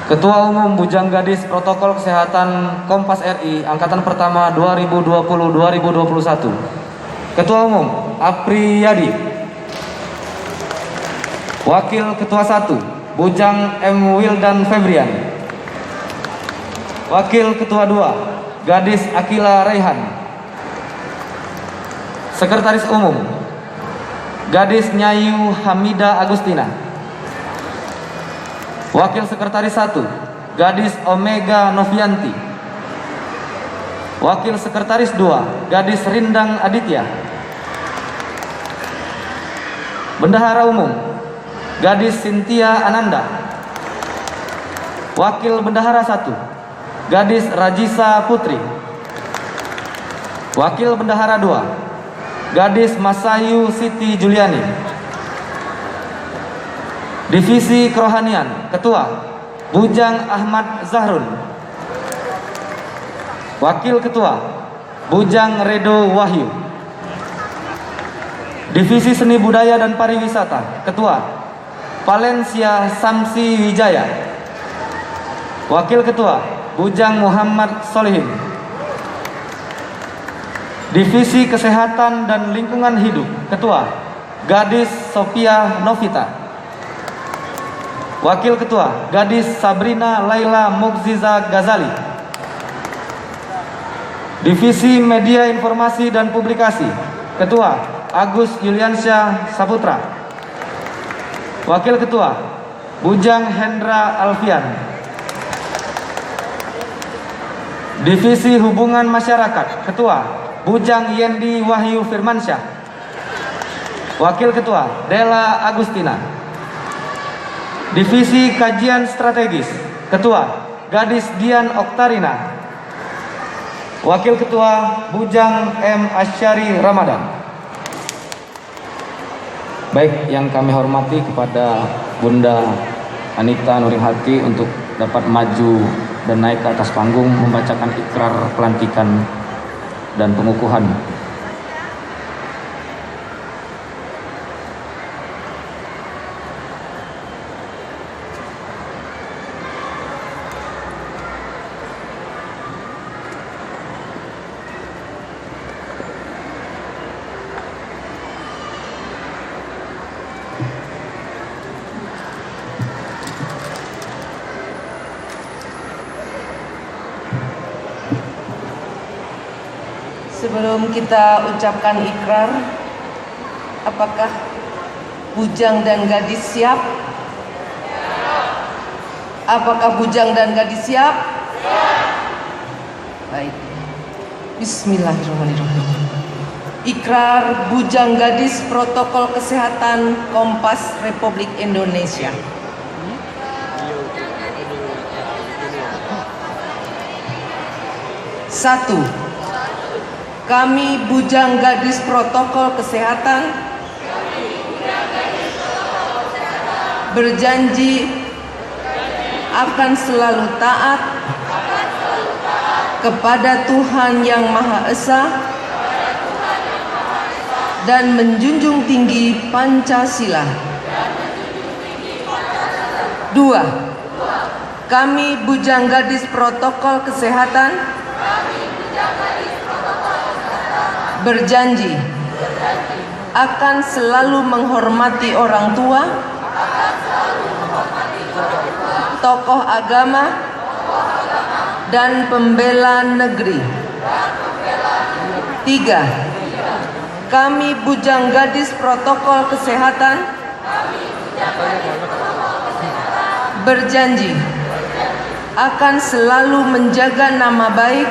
Ketua Umum Bujang Gadis Protokol Kesehatan Kompas RI Angkatan Pertama 2020-2021. Ketua Umum Apriyadi. Wakil Ketua 1 Bujang M. Wildan Febrian. Wakil Ketua 2 Gadis Akila Raihan. Sekretaris Umum Gadis Nyayu Hamida Agustina. Wakil Sekretaris 1 Gadis Omega Novianti. Wakil Sekretaris 2 Gadis Rindang Aditya. Bendahara Umum Gadis Cynthia Ananda. Wakil Bendahara 1 Gadis Rajisa Putri. Wakil Bendahara 2 Gadis Masayu Siti Juliani. Divisi Kerohanian Ketua Bujang Ahmad Zahrun. Wakil Ketua Bujang Redo Wahyu. Divisi Seni Budaya dan Pariwisata Ketua Valencia Samsi Wijaya. Wakil Ketua Bujang Muhammad Solihin. Divisi Kesehatan dan Lingkungan Hidup Ketua Gadis Sophia Novita. Wakil Ketua Gadis Sabrina Laila Mugziza Ghazali. Divisi Media Informasi dan Publikasi Ketua Agus Yuliansyah Saputra. Wakil Ketua Bujang Hendra Alfian. Divisi Hubungan Masyarakat Ketua Bujang Yendi Wahyu Firmansyah. Wakil Ketua Dela Agustina. Divisi Kajian Strategis Ketua Gadis Dian Oktarina. Wakil Ketua Bujang M. Asyari Ramadan. Baik, yang kami hormati kepada Bunda Anita Nuringhati untuk dapat maju dan naik ke atas panggung membacakan ikrar pelantikan dan pengukuhan. Sebelum kita ucapkan ikrar, apakah Bujang dan Gadis siap? Apakah Bujang dan Gadis siap? Baik. Bismillahirrahmanirrahim. Ikrar Bujang Gadis Protokol Kesehatan Kompas Republik Indonesia. Satu. Kami Bujang Gadis Protokol Kesehatan berjanji akan selalu taat kepada Tuhan Yang Maha Esa dan menjunjung tinggi Pancasila. Dua. Kami Bujang Gadis Protokol Kesehatan berjanji akan selalu menghormati orang tua, tokoh agama, dan pembela negeri. Tiga. Kami Bujang Gadis Protokol Kesehatan berjanji akan selalu menjaga nama baik,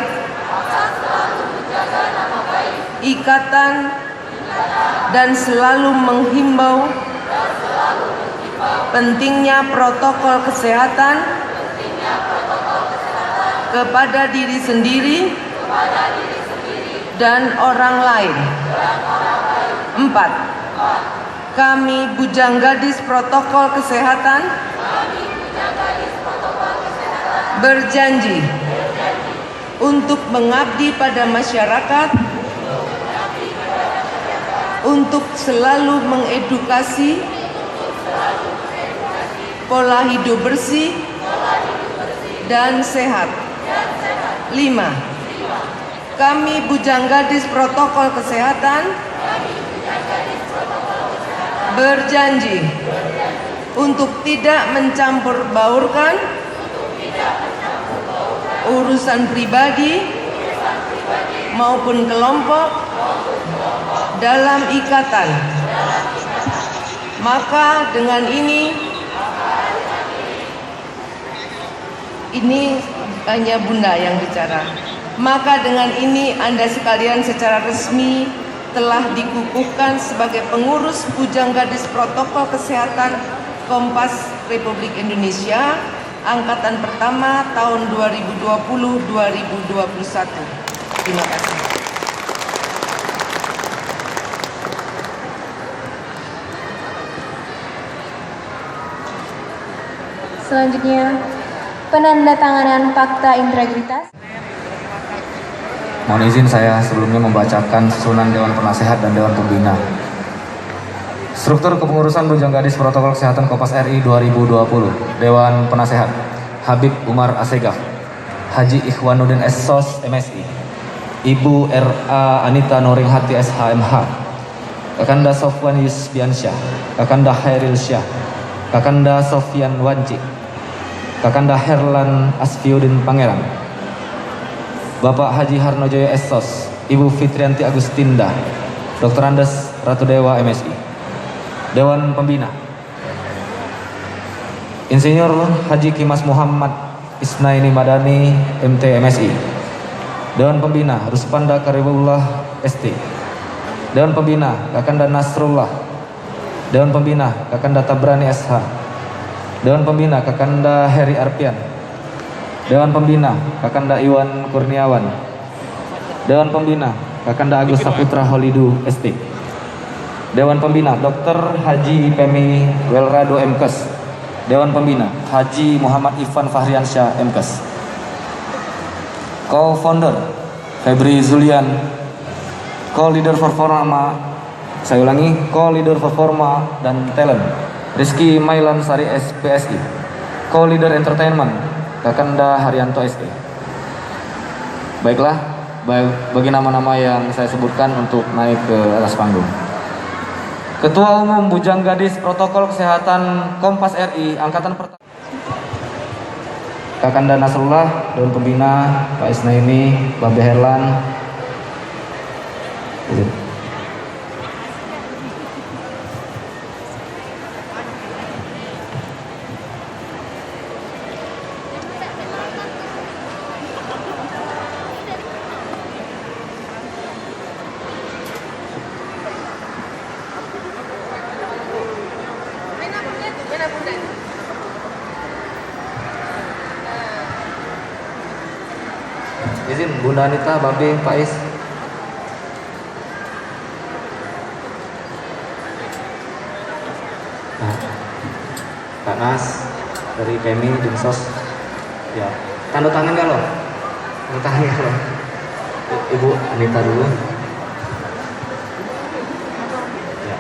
ikatan, dan selalu menghimbau pentingnya protokol kesehatan kepada diri sendiri dan orang lain. Empat. Kami Bujang Gadis Protokol Kesehatan berjanji untuk mengabdi pada masyarakat, untuk selalu mengedukasi pola hidup bersih dan sehat. 5. Kami bujang gadis protokol kesehatan berjanji untuk tidak mencampur baurkan urusan pribadi maupun kelompok dalam ikatan. Maka dengan ini hanya Bunda yang bicara. Maka dengan ini Anda sekalian secara resmi telah dikukuhkan sebagai pengurus Bujang Gadis Protokol Kesehatan Kompas Republik Indonesia Angkatan Pertama tahun 2020-2021. Terima kasih. Selanjutnya, penandatanganan fakta integritas. Mohon izin saya sebelumnya membacakan susunan Dewan Penasehat dan Dewan Pembina. Struktur kepengurusan Bujang Gadis Protokol Kesehatan Kompas RI 2020. Dewan Penasehat: Habib Umar Asegaf, Haji Ikhwanuddin SSOS MSI, Ibu RA Anita Nuringhati SHMH, Kakanda Sofwan Yusbiansyah, Kakanda Hairil Syah, Kakanda Sofyan Wanci, Kakanda Herlan Asfiuddin Pangeran, Bapak Haji Harnojoyo SSOS, Ibu Fitrianti Agustinda, Dr. Andes Ratu Dewa MSI. Dewan Pembina: Insinyur Haji Kimas Muhammad Isnaini Madani MT MSI. Dewan Pembina: Ruspanda Karibullah ST. Dewan Pembina: Kakanda Nasrullah. Dewan Pembina: Kakanda Tabrani SH. Dewan Pembina: Kakanda Heri Arpian. Dewan Pembina: Kakanda Iwan Kurniawan. Dewan Pembina: Kakanda Agus Saputra Holidu ST. Dewan Pembina: Dr. Haji Pemi Welrado MKes. Dewan Pembina: Haji Muhammad Ivan Fahriansyah MKes. Co-founder: Febri Zulian. Co-leader performa, saya ulangi, co-leader performa dan talent, Rizky Mailan Sari SPSI. Co-leader entertainment, Kakanda Haryanto ST. Baiklah, bagi nama-nama yang saya sebutkan untuk naik ke atas panggung. Ketua Umum Bujang Gadis Protokol Kesehatan Kompas RI Angkatan Pertama, Kakanda Nasrullah. Dewan Pembina, Pak Isnaini, Babe Herlan. Izin Bunda Anita, Babe, Pak Is. Nah, Kak Nas dari Pemi Dinsos. Ya, tanda tangan gak lo? Tanda tangan gak lo? Ibu Anita dulu. Ya.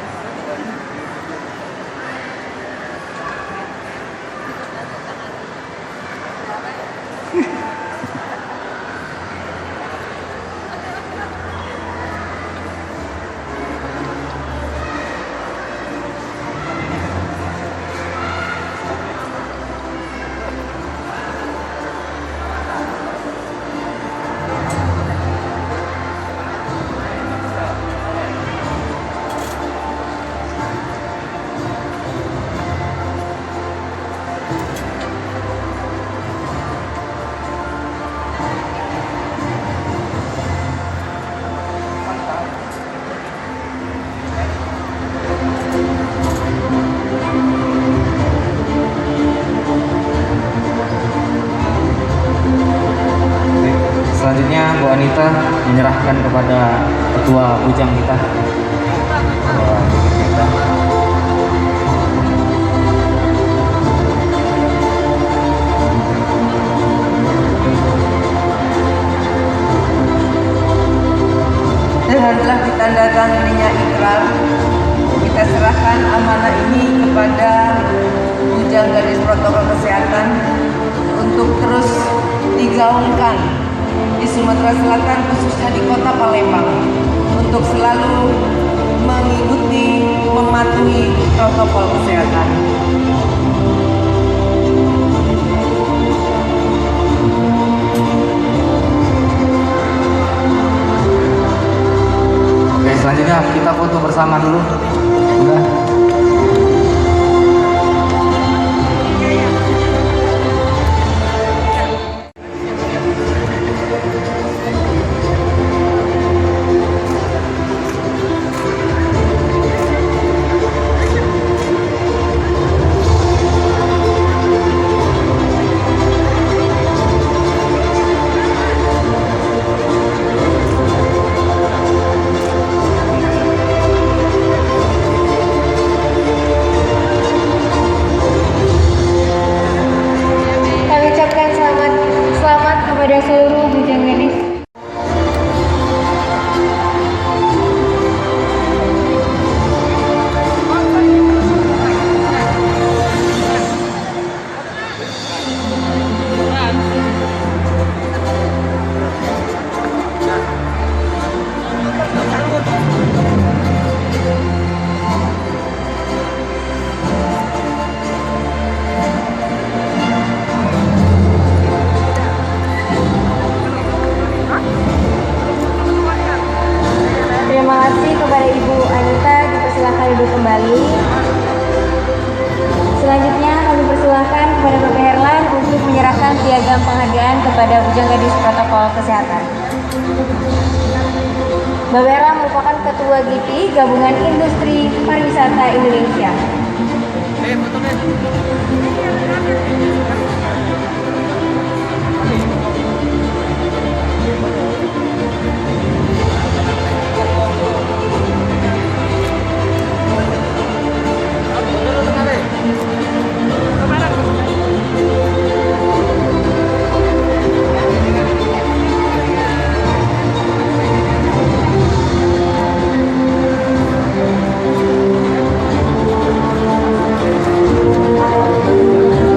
Selanjutnya Bu Anita menyerahkan kepada Ketua Bujang kita. Dengan telah ditandatanganinya ikrar, kita serahkan amanah ini kepada Bujang Gadis Protokol Kesehatan untuk terus digaungkan di Sumatera Selatan, khususnya di Kota Palembang, untuk selalu mengikuti, mematuhi protokol kesehatan. Oke, selanjutnya kita foto bersama dulu. Udah. Kami ucapkan selamat kepada seluruh bujang gadis. Terima kasih kepada Ibu Anita, dipersilakan duduk kembali. Selanjutnya kami persilahkan kepada Bapak Herlan untuk menyerahkan piagam penghargaan kepada bujang gadis protokol kesehatan. Bapak Herlan merupakan Ketua GIPI, Gabungan Industri Pariwisata Indonesia.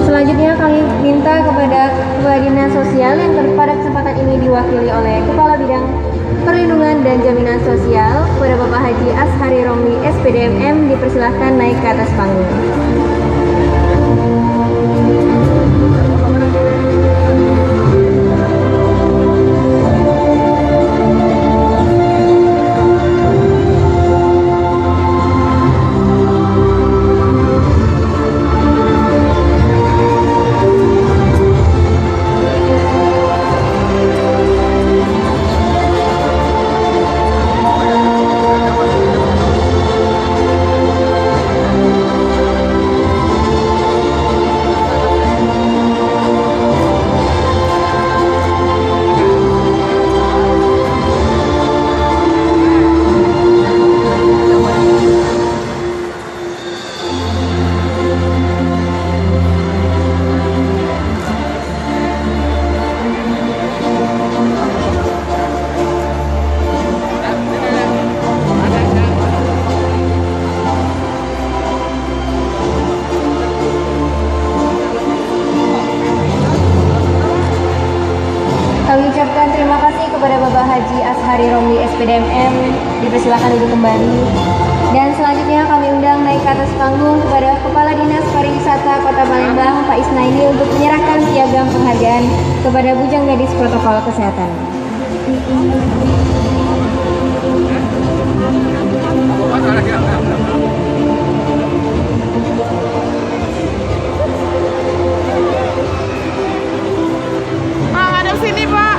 Selanjutnya kami minta kepada Kepala Dinas Sosial yang pada kesempatan ini diwakili oleh Kepala Bidang Perlindungan dan Jaminan Sosial kepada Bapak Haji Ashari Romli SPDMM, dipersilahkan naik ke atas panggung. Kami ucapkan terima kasih kepada Bapak Haji Ashari Romli SPDMM, dipersilakan duduk kembali. Dan selanjutnya kami undang naik ke atas panggung kepada Kepala Dinas Pariwisata Kota Palembang, Pak Isnaini, untuk menyerahkan piagam penghargaan kepada bujang gadis protokol kesehatan. Pak, ada sini Pak.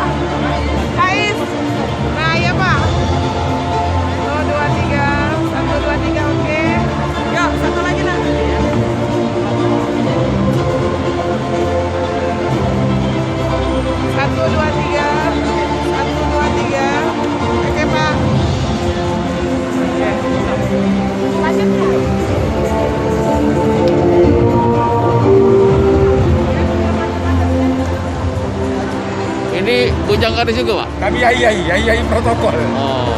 Ais. Nah ya Pak. 1, 2, 3. 1, 2, 3, oke. Yuk, satu lagi nak. 1, 2, 3. 1, 2, 3. Oke Pak. Oke. Lanjut Pak. Ini bujang gadis juga, Pak? Kami yai protokol. Oh.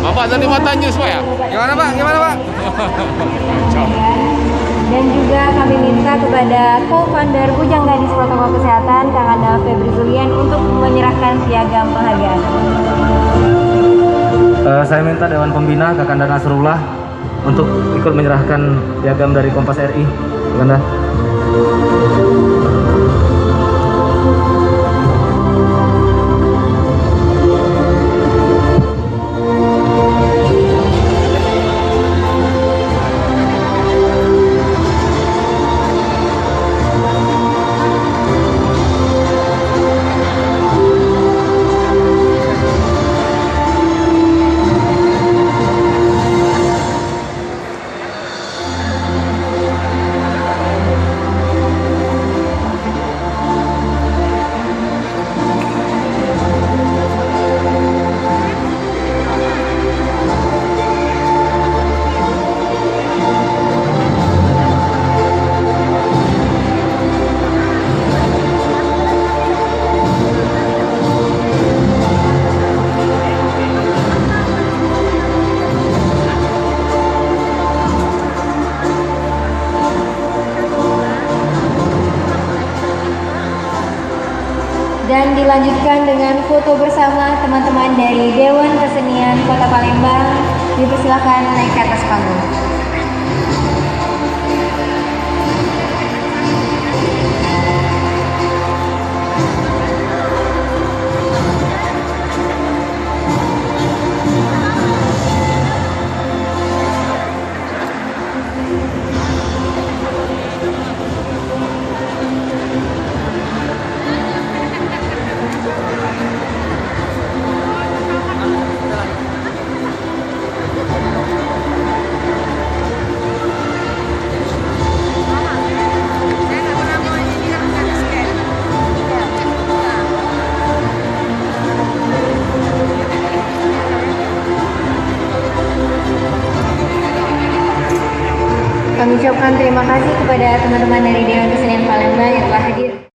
Bapak tadi mau tanya Pak ya? Gimana Pak? Dan juga kami minta kepada co-founder Bujang Gadis Protokol Kesehatan, Kakanda Febri Zulian, untuk menyerahkan piagam penghargaan. Saya minta Dewan Pembina Kakanda Nasrullah untuk ikut menyerahkan piagam dari Kompas RI. Kakanda. Dan dilanjutkan dengan foto bersama teman-teman dari Dewan Kesenian Kota Palembang. Dipersilakan naik ke atas panggung. Kami ucapkan terima kasih kepada teman-teman dari Dewan Kesenian Palembang yang telah hadir.